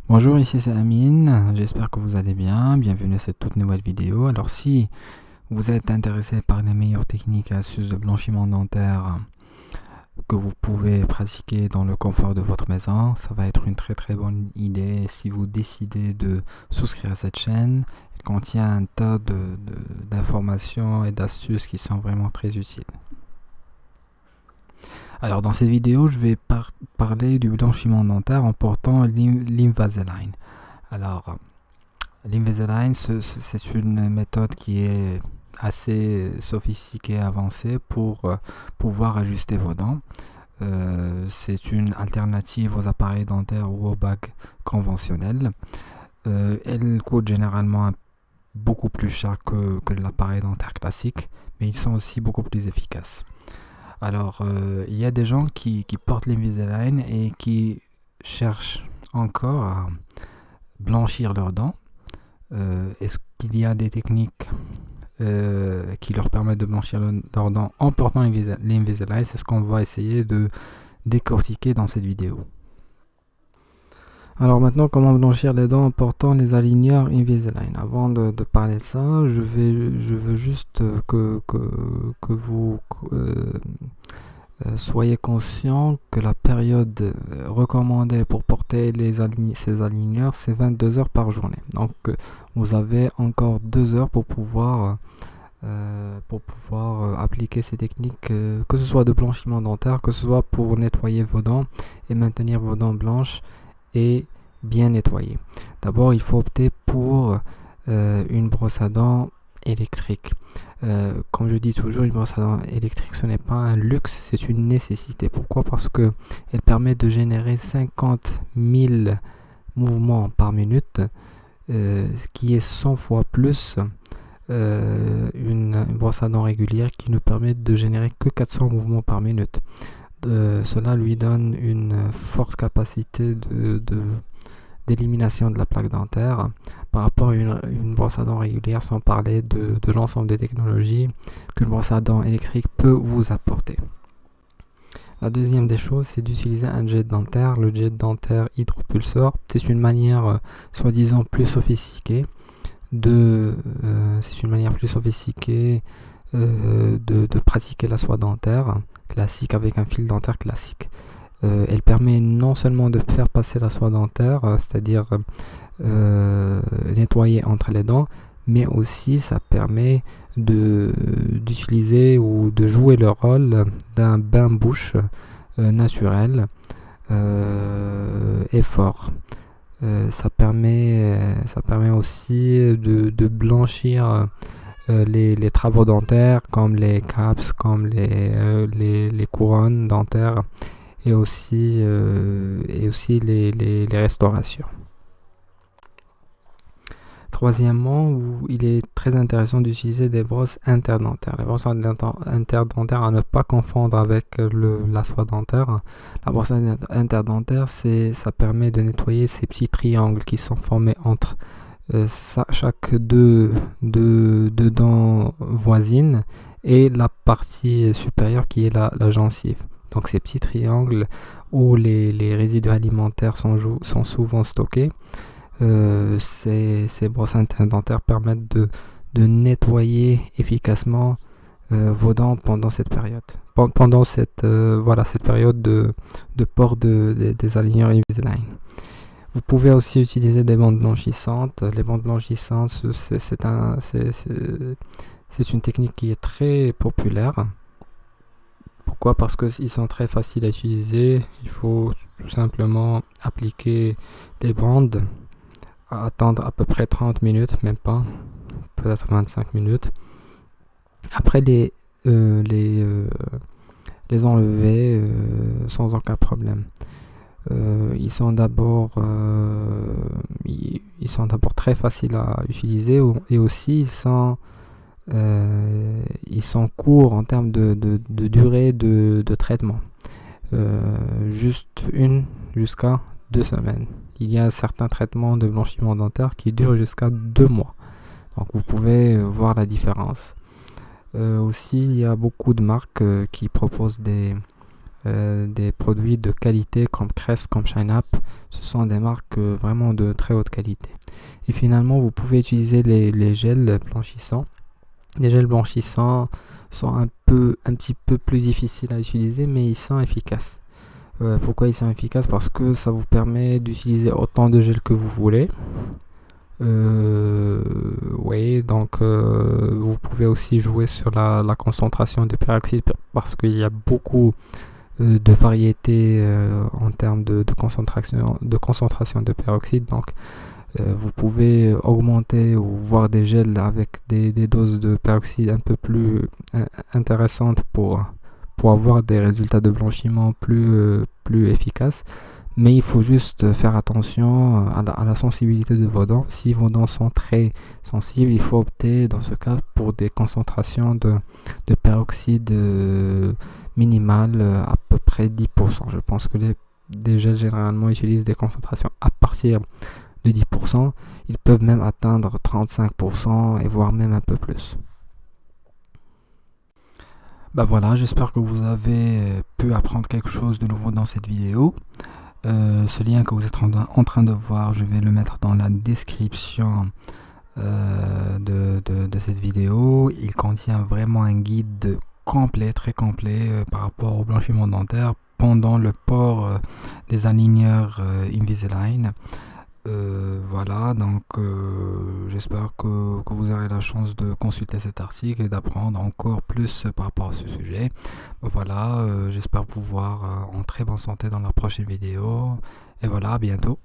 Bonjour, ici c'est Amine, j'espère que vous allez bien, bienvenue à cette toute nouvelle vidéo. Alors si vous êtes intéressé par les meilleures techniques et astuces de blanchiment dentaire que vous pouvez pratiquer dans le confort de votre maison, ça va être une très bonne idée si vous décidez de souscrire à cette chaîne. Elle contient un tas d'informations et d'astuces qui sont vraiment très utiles. Alors dans cette vidéo, je vais parler du blanchiment dentaire en portant l'Invisalign. Alors, l'Invisalign, c'est une méthode qui est assez sophistiquée et avancée pour pouvoir ajuster vos dents. C'est une alternative aux appareils dentaires ou aux bagues conventionnelles. Elle coûte généralement beaucoup plus cher que l'appareil dentaire classique, mais ils sont aussi beaucoup plus efficaces. Alors, il y a des gens qui portent l'Invisalign et qui cherchent encore à blanchir leurs dents. Est-ce qu'il y a des techniques qui leur permettent de blanchir leurs dents en portant l'Invisalign? C'est ce qu'on va essayer de décortiquer dans cette vidéo. Alors maintenant, comment blanchir les dents en portant les aligneurs Invisalign? Avant de parler de ça, je veux juste que vous soyez conscient que la période recommandée pour porter ces aligneurs, c'est 22 heures par journée. Donc vous avez encore 2 heures pour pouvoir appliquer ces techniques, que ce soit de blanchiment dentaire, que ce soit pour nettoyer vos dents et maintenir vos dents blanches et bien nettoyées. D'abord, il faut opter pour une brosse à dents électrique. Comme je dis toujours, une brosse à dents électrique, ce n'est pas un luxe, c'est une nécessité. Pourquoi? Parce que elle permet de générer 50 000 mouvements par minute, ce qui est 100 fois plus une brosse à dents régulière qui ne permet de générer que 400 mouvements par minute. Cela lui donne une forte capacité d'élimination de la plaque dentaire par rapport à une brosse à dents régulière, sans parler de l'ensemble des technologies qu'une brosse à dents électrique peut vous apporter. La deuxième des choses, c'est d'utiliser un jet dentaire, le jet dentaire hydropulseur. C'est une manière soi-disant plus sophistiquée de pratiquer la soie dentaire classique avec un fil dentaire classique. Elle permet non seulement de faire passer la soie dentaire, c'est-à-dire nettoyer entre les dents, mais aussi ça permet d'utiliser ou de jouer le rôle d'un bain-bouche naturel et fort. Ça permet aussi de blanchir les travaux dentaires comme les caps, comme les couronnes dentaires et aussi les restaurations. Troisièmement, il est très intéressant d'utiliser des brosses interdentaires. Les brosses interdentaires à ne pas confondre avec la soie dentaire. La brosse interdentaire, ça permet de nettoyer ces petits triangles qui sont formés entre chaque deux dents voisines et la partie supérieure qui est la gencive. Donc ces petits triangles où les résidus alimentaires sont souvent stockés. Ces brosses interdentaires permettent de nettoyer efficacement vos dents pendant cette période. Pendant cette période de port des aligneurs Invisalign. Vous pouvez aussi utiliser des bandes blanchissantes. Les bandes blanchissantes, c'est une technique qui est très populaire. Pourquoi? Parce qu'ils sont très faciles à utiliser. Il faut tout simplement appliquer les bandes, attendre à peu près 30 minutes, même pas, peut-être 25 minutes. Après les enlever sans aucun problème. Ils sont d'abord très faciles à utiliser et aussi ils sont courts en termes de durée de traitement. Juste 1 jusqu'à 2 semaines. Il y a certains traitements de blanchiment dentaire qui durent jusqu'à 2 mois. Donc vous pouvez voir la différence. Aussi, il y a beaucoup de marques qui proposent des des produits de qualité comme Crest, comme Shine-Up. Ce sont des marques vraiment de très haute qualité. Et finalement, vous pouvez utiliser les gels blanchissants. Les gels blanchissants sont un petit peu plus difficiles à utiliser, mais ils sont efficaces. Pourquoi ils sont efficaces? Parce que ça vous permet d'utiliser autant de gel que vous voulez. Oui, donc vous pouvez aussi jouer sur la concentration de peroxyde parce qu'il y a beaucoup de variétés en termes de concentration de peroxyde. Donc vous pouvez augmenter ou voir des gels avec des doses de peroxyde un peu plus intéressantes pour avoir des résultats de blanchiment plus efficaces. Mais il faut juste faire attention à la sensibilité de vos dents. Si vos dents sont très sensibles, il faut opter dans ce cas pour des concentrations de peroxyde minimales, à peu près 10%. Je pense que les gels généralement utilisent des concentrations à partir de 10%. Ils peuvent même atteindre 35% et voire même un peu plus. Bah voilà, j'espère que vous avez pu apprendre quelque chose de nouveau dans cette vidéo. Ce lien que vous êtes en train de voir, je vais le mettre dans la description de cette vidéo. Il contient vraiment un guide complet, très complet par rapport au blanchiment dentaire pendant le port des aligneurs Invisalign. Voilà, donc j'espère que vous aurez la chance de consulter cet article et d'apprendre encore plus par rapport à ce sujet. Voilà, j'espère vous voir en très bonne santé dans la prochaine vidéo. Et voilà, à bientôt.